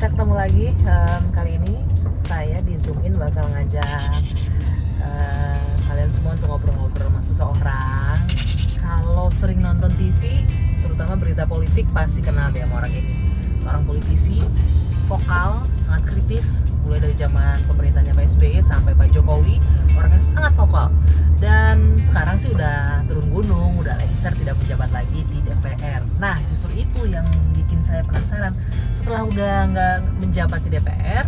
kita ketemu lagi. Kali ini saya di Zoom in bakal ngajak kalian semua untuk ngobrol-ngobrol sama seseorang. Kalau sering nonton TV, terutama berita politik, pasti kenal dia sama orang ini. Seorang politisi, vokal, sangat kritis, mulai dari zaman pemerintahnya Pak SBY sampai Pak Jokowi, orangnya sangat vokal. Dan sekarang sih udah turun gunung, udah lengser, tidak menjabat lagi di DPR. Nah, justru itu yang bikin saya penasaran. Setelah udah nggak menjabat di DPR,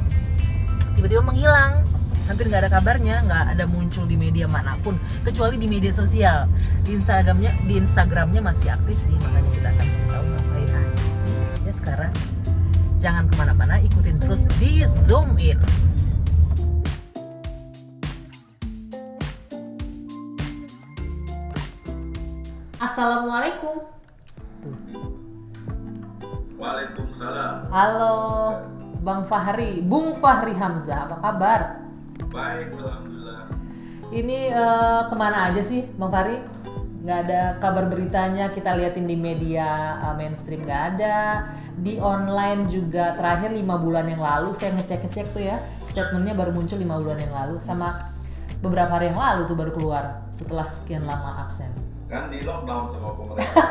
tiba-tiba menghilang, hampir nggak ada kabarnya, nggak ada muncul di media manapun, kecuali di media sosial. Di Instagramnya masih aktif sih, makanya kita akan cari tahu ngapain aja sih. Ya sekarang jangan kemana-mana, ikutin terus di Zoom In. Assalamualaikum. Waalaikumsalam. Halo, Bang Fahri, Bung Fahri Hamzah, apa kabar? Baik, alhamdulillah. Ini kemana aja sih, Bang Fahri? Nggak ada kabar beritanya, kita liatin di media mainstream nggak ada. Di online juga terakhir 5 bulan yang lalu, saya ngecek tuh ya, statementnya baru muncul 5 bulan yang lalu. Sama beberapa hari yang lalu tuh baru keluar, setelah sekian lama absen. Kan di lockdown sama pemerintah.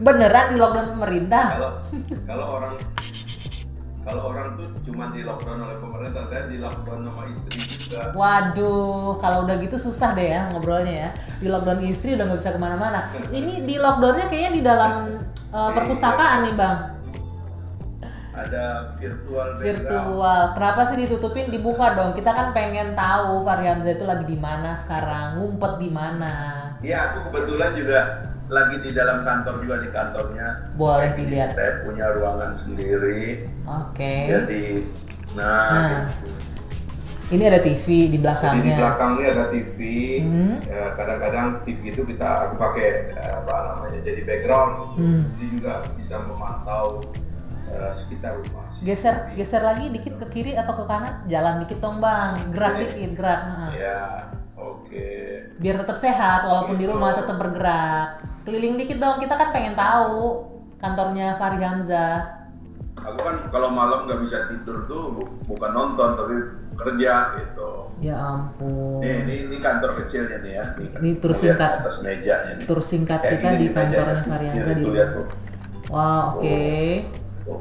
Beneran di lockdown pemerintah? Kalau orang tuh cuma di lockdown oleh pemerintah, saya di lockdown sama istri juga. Waduh, kalau udah gitu susah deh ya ngobrolnya ya. Di lockdown istri udah nggak bisa kemana-mana. Ini di lockdownnya kayaknya di dalam perpustakaan nih Bang. Ada virtual. Kenapa sih ditutupin? Dibuka dong. Kita kan pengen tahu Fahri Hamzah itu lagi di mana sekarang, ngumpet di mana. Iya, aku kebetulan juga lagi di dalam kantor juga, di kantornya. Boleh Jadi dilihat. saya punya ruangan sendiri. Oke. Jadi, Nah, ini ada TV di Jadi di belakangnya. belakangnya ada TV. Ya, kadang-kadang TV itu aku pakai jadi background. Jadi juga bisa memantau sekitar rumah. Geser lagi dikit ke kiri atau ke kanan. Jalan dikit dong Bang. Gerak dikit, gerak. Ya, oke. Biar tetap sehat walaupun di rumah tetap bergerak. Keliling dikit dong. Kita kan pengen tahu kantornya Fahri Hamzah. Aku kan kalau malam nggak bisa tidur tuh bukan nonton tapi kerja gitu. Ya ampun. Ini kantor kecilnya nih ya. Ini tur Lihat singkat. atas mejanya nih. Tur singkat Kayak kita gini di nih kantornya mejanya. Fahri Iya, Hamzah di tuh, lihat tuh. Wah, oke. Tuh.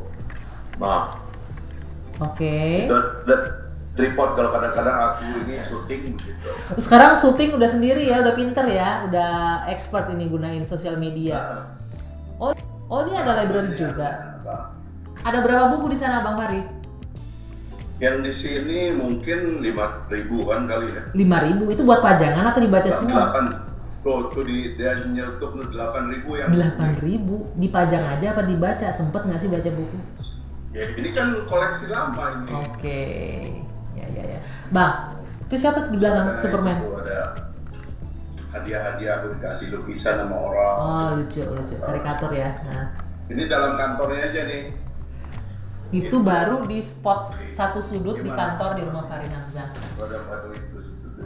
Nah, Oke. lihat tripod kalau kadang-kadang aku ini syuting gitu. Sekarang syuting udah sendiri ya, udah pinter ya, udah expert ini gunain sosial media. Oh ini ada library juga. Ada berapa buku di sana Bang Fahri? Yang di sini mungkin 5.000-an kali ya. 5.000 itu buat pajangan atau dibaca semua? 8. Tuh dia nyetuk 8.000 yang 8.000 dipajang aja apa dibaca? Sempet nggak sih baca buku? Ya, ini kan koleksi lama ini. Oke. Ya. Bang, itu siapa tuh di belakang Superman? Itu ada hadiah-hadiah, aku dikasih lukisan sama orang. Oh lucu, karikatur ya. Nah, Ini dalam kantornya aja nih. itu baru di spot satu sudut di kantor di rumah Fahri Hamzah. Ada batu itu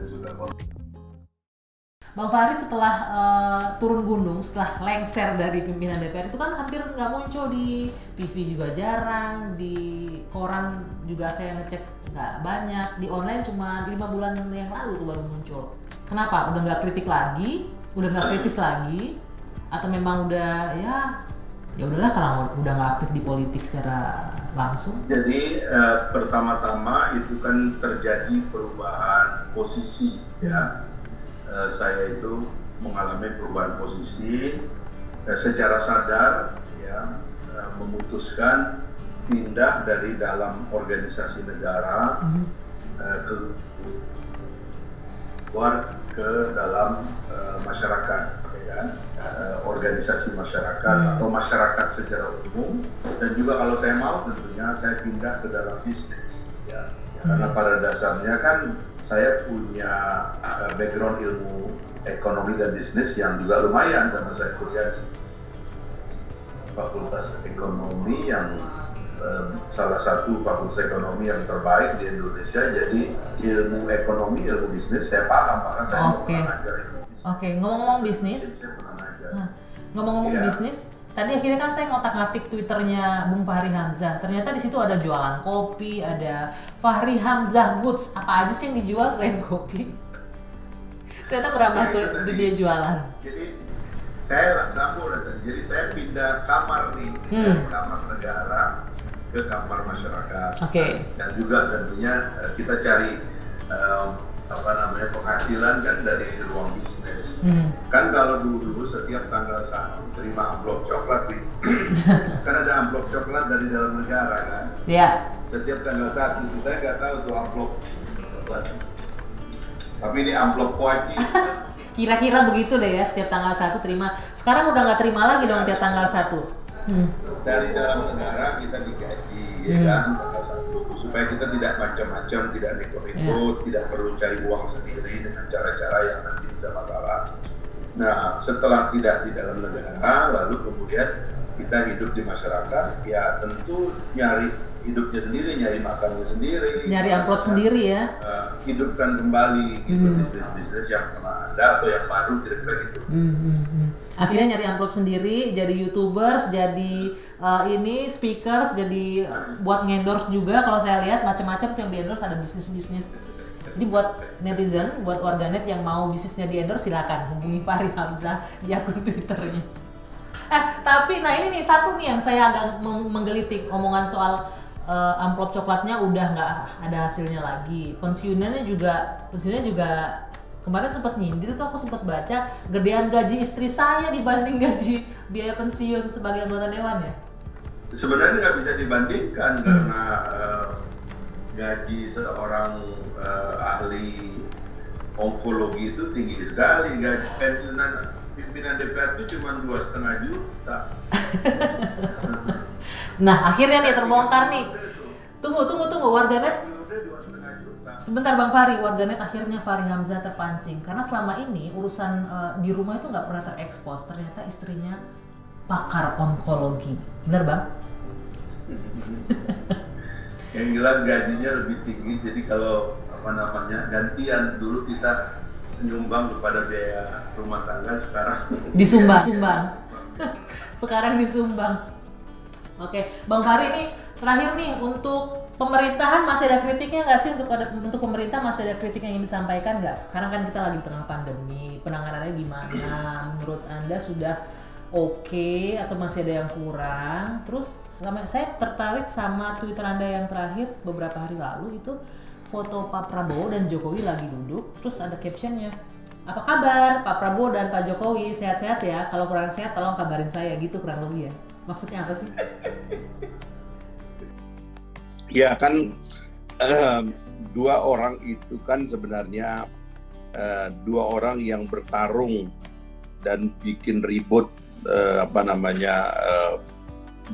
sudah. Bang Fahri setelah turun gunung, setelah lengser dari pimpinan DPR itu kan hampir nggak muncul di TV juga jarang, di koran juga saya ngecek nggak banyak, di online cuma 5 bulan yang lalu tuh baru muncul. Kenapa? Udah nggak kritik lagi, udah nggak kritis lagi, atau memang udah ya udahlah karena udah nggak aktif di politik secara langsung? Jadi pertama-tama itu kan terjadi perubahan posisi ya. Saya itu mengalami perubahan posisi secara sadar ya, memutuskan pindah dari dalam organisasi negara keluar ke dalam masyarakat ya kan? Organisasi masyarakat atau masyarakat secara umum, dan juga kalau saya mau tentunya saya pindah ke dalam bisnis ya. Karena pada dasarnya kan saya punya background ilmu ekonomi dan bisnis yang juga lumayan karena saya kuliah di Fakultas Ekonomi yang salah satu fakultas ekonomi yang terbaik di Indonesia. Jadi ilmu ekonomi, ilmu bisnis saya paham, bahkan saya pernah ngajar ilmu bisnis. Ngomong-ngomong bisnis, Saya pernah ngajar. ngomong-ngomong Iya. bisnis, Tadi akhirnya kan saya ngotak-ngatik Twitternya Bung Fahri Hamzah. Ternyata di situ ada jualan kopi, ada Fahri Hamzah Goods. Apa aja sih yang dijual selain kopi? Ternyata berambah ke dunia jualan. Jadi saya sambung tadi. Jadi saya pindah kamar nih, dari kamar negara ke kamar masyarakat. Dan juga tentunya kita cari penghasilan kan dari ruang bisnis. Kan kalau dulu setiap tanggal 1 terima amplop coklat nih. Kan ada amplop coklat dari dalam negara kan. Iya. Setiap tanggal 1 itu saya nggak tahu tuh amplop coklat. Tapi ini amplop kuaci. Kira-kira begitu deh ya, setiap tanggal 1 terima. Sekarang udah nggak terima lagi dong tiap tanggal 1. Dari dalam negara kita digaji ya kan tanggal 1 supaya kita tidak macam-macam, tidak neko-neko, tidak perlu cari uang sendiri dengan cara-cara yang nanti bisa masalah. Nah, setelah tidak di dalam negara, lalu kemudian kita hidup di masyarakat, ya tentu nyari hidupnya sendiri, nyari makannya sendiri, nyari amplop sendiri ya. Hidupkan kembali gitu bisnis-bisnis yang pernah ada atau yang baru kira-kira gitu. Akhirnya nyari amplop sendiri, jadi YouTubers, jadi ini speakers, jadi buat ngendorse juga. Kalau saya lihat macam-macam tuh yang di endorse, ada bisnis-bisnis. Jadi buat netizen, buat warganet yang mau bisnisnya di endorse, silakan hubungi Fahri Hamzah di akun Twitternya. Tapi nah ini nih satu nih yang saya agak menggelitik, omongan soal amplop coklatnya udah nggak ada hasilnya lagi. Pensiunnya juga kemarin sempat nyindir tuh, aku sempat baca gedean gaji istri saya dibanding gaji biaya pensiun sebagai anggota dewan ya. Sebenarnya nggak bisa dibandingkan karena gaji seorang ahli onkologi itu tinggi sekali. Gaji pensiunan pimpinan DPR itu cuma 2,5 juta. Nah akhirnya nih terbongkar nih. Tunggu warganet. Sebentar Bang Fahri, warganet akhirnya Fahri Hamzah terpancing karena selama ini urusan di rumah itu nggak pernah terekspos. Ternyata istrinya pakar onkologi, bener Bang? Yang jelas gajinya lebih tinggi, jadi kalau gantian dulu kita menyumbang kepada biaya rumah tangga, sekarang disumbang. Sekarang disumbang. Oke, Bang Fahri ini terakhir nih untuk pemerintahan masih ada kritiknya nggak sih untuk pemerintah masih ada kritik yang ingin disampaikan nggak? Sekarang kan kita lagi di tengah pandemi, penanganannya gimana? Menurut Anda sudah oke atau masih ada yang kurang? Terus saya tertarik sama Twitter Anda yang terakhir beberapa hari lalu itu foto Pak Prabowo dan Jokowi lagi duduk, terus ada captionnya, apa kabar Pak Prabowo dan Pak Jokowi, sehat-sehat ya? Kalau kurang sehat tolong kabarin saya, gitu kurang lebih ya. Maksudnya apa sih? Ya kan dua orang itu kan sebenarnya dua orang yang bertarung dan bikin ribut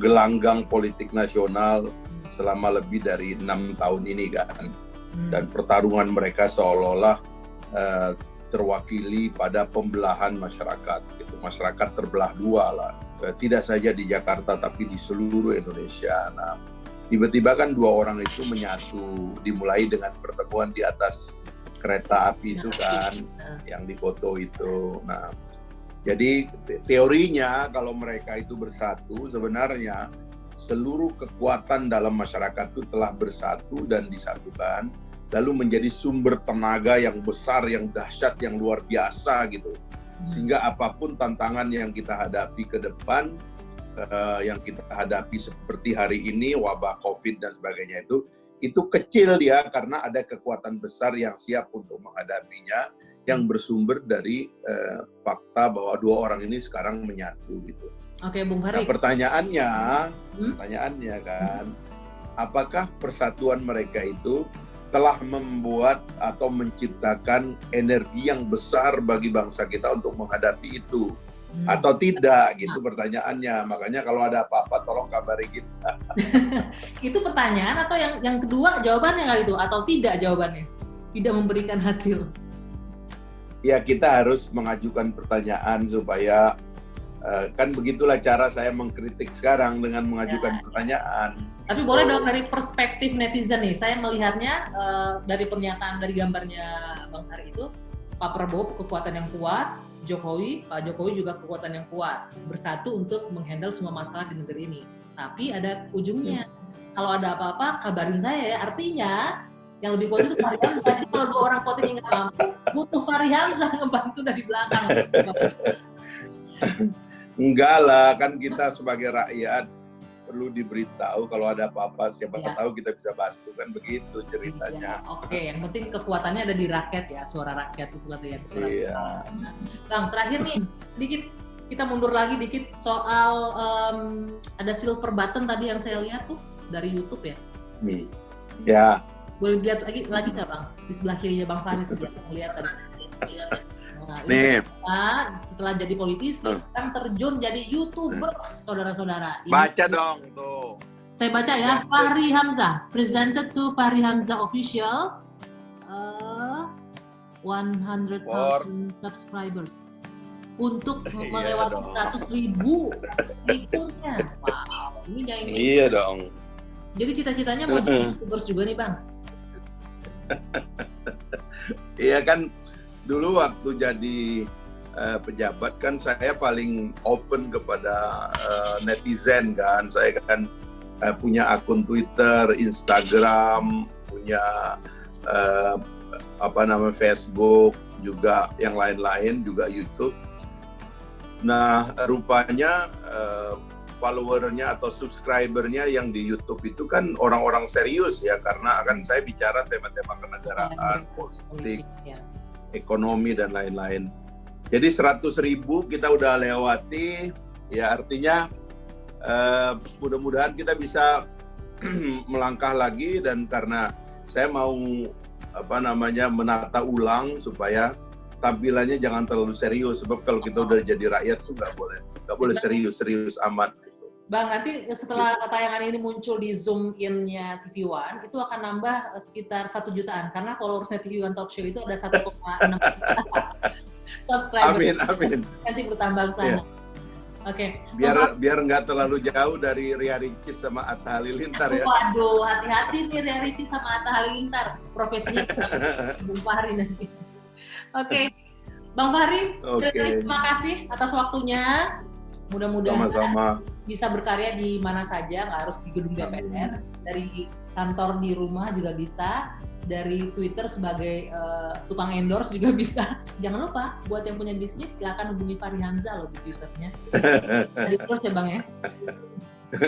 gelanggang politik nasional selama lebih dari 6 tahun ini kan. Dan pertarungan mereka seolah-olah terwakili pada pembelahan masyarakat. Gitu. Masyarakat terbelah dua lah, tidak saja di Jakarta tapi di seluruh Indonesia. Nah, tiba-tiba kan dua orang itu menyatu, dimulai dengan pertemuan di atas kereta api itu kan, yang difoto itu. Nah, jadi teorinya kalau mereka itu bersatu, sebenarnya seluruh kekuatan dalam masyarakat itu telah bersatu dan disatukan, lalu menjadi sumber tenaga yang besar, yang dahsyat, yang luar biasa gitu. Sehingga apapun tantangan yang kita hadapi ke depan, yang kita hadapi seperti hari ini, wabah COVID dan sebagainya itu kecil dia karena ada kekuatan besar yang siap untuk menghadapinya, yang bersumber dari fakta bahwa dua orang ini sekarang menyatu gitu. Oke, Bung Fahri. Nah, pertanyaannya kan, apakah persatuan mereka itu telah membuat atau menciptakan energi yang besar bagi bangsa kita untuk menghadapi itu atau tidak gitu pertanyaannya. Makanya kalau ada apa-apa tolong kabari kita. Itu pertanyaan atau yang kedua jawabannya kali itu atau tidak jawabannya? Tidak memberikan hasil. Ya kita harus mengajukan pertanyaan supaya kan begitulah cara saya mengkritik sekarang dengan mengajukan pertanyaan. Tapi boleh dong dari perspektif netizen nih, saya melihatnya dari pernyataan dari gambarnya Bang Fahri itu, Pak Prabowo kekuatan yang kuat, Jokowi, Pak Jokowi juga kekuatan yang kuat, bersatu untuk menghandle semua masalah di negeri ini. Tapi ada ujungnya. Kalau ada apa-apa, kabarin saya ya. Artinya, yang lebih kuat itu Fahri Hamzah. Jadi kalau 2 orang kuat ini nggak mampu, butuh Fahri Hamzah ngebantu dari belakang. Enggak lah, kan kita sebagai rakyat perlu diberitahu kalau ada apa-apa, siapa tahu kita bisa bantu, kan begitu ceritanya. Oke, yang penting kekuatannya ada di rakyat ya, suara rakyat itu ya. Iya. Bang, terakhir nih, sedikit kita mundur lagi dikit soal ada silver button tadi yang saya lihat tuh dari YouTube ya. Ya. Boleh lihat lagi nggak Bang? Di sebelah kirinya Bang Fahri itu saya lihat tadi. Nah, nih. Setelah jadi politisi, sekarang terjun jadi YouTuber, saudara-saudara. Baca dong tuh. Saya baca ya, Fahri Hamzah, presented to Fahri Hamzah official, 100,000 subscribers untuk melewati 100,000 pengikutnya. Wow, ini. Iya dong. Jadi cita-citanya mau jadi YouTubers juga nih Bang? Iya kan. Dulu waktu jadi pejabat kan saya paling open kepada netizen kan. Saya kan punya akun Twitter, Instagram, punya Facebook, juga yang lain-lain, juga YouTube. Nah, rupanya followernya atau subscribernya yang di YouTube itu kan orang-orang serius ya, karena akan saya bicara tema-tema kenegaraan, politik, ekonomi dan lain-lain. Jadi 100,000 kita udah lewati, ya artinya mudah-mudahan kita bisa melangkah lagi, dan karena saya mau menata ulang supaya tampilannya jangan terlalu serius, sebab kalau kita udah jadi rakyat tuh nggak boleh serius amat. Bang, nanti setelah tayangan ini muncul di Zoom In-nya TV One, itu akan nambah sekitar 1 jutaan, karena followersnya TV One Talk Show itu ada 1,6 juta subscriber. Amin. Nanti bertambah ke sana. Oke. Biar nggak terlalu jauh dari Ria Ricis sama Atta Halilintar ya. Waduh, hati-hati nih Ria Ricis sama Atta Halilintar. Profesinya Bung Fahri nanti. Oke. Bang Fahri, sekali lagi terima kasih atas waktunya. Mudah-mudahan bisa berkarya di mana saja, nggak harus di gedung DPR, dari kantor di rumah juga bisa, dari Twitter sebagai tukang endorse juga bisa. Jangan lupa, buat yang punya bisnis, silakan hubungi Fahri Hamzah loh di Twitternya. Dari terus ya Bang ya?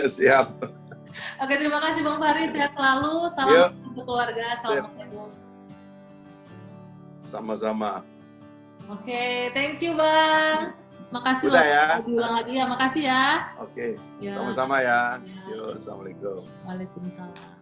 Siap. Oke, terima kasih Bang Fahri, sehat selalu, salam untuk keluarga, assalamualaikum. Sama-sama. Oke, thank you Bang. Makasih udah loh. Ya. Diulang lagi ya, makasih ya. Oke. Sama-sama ya. Yo, assalamualaikum. Waalaikumsalam.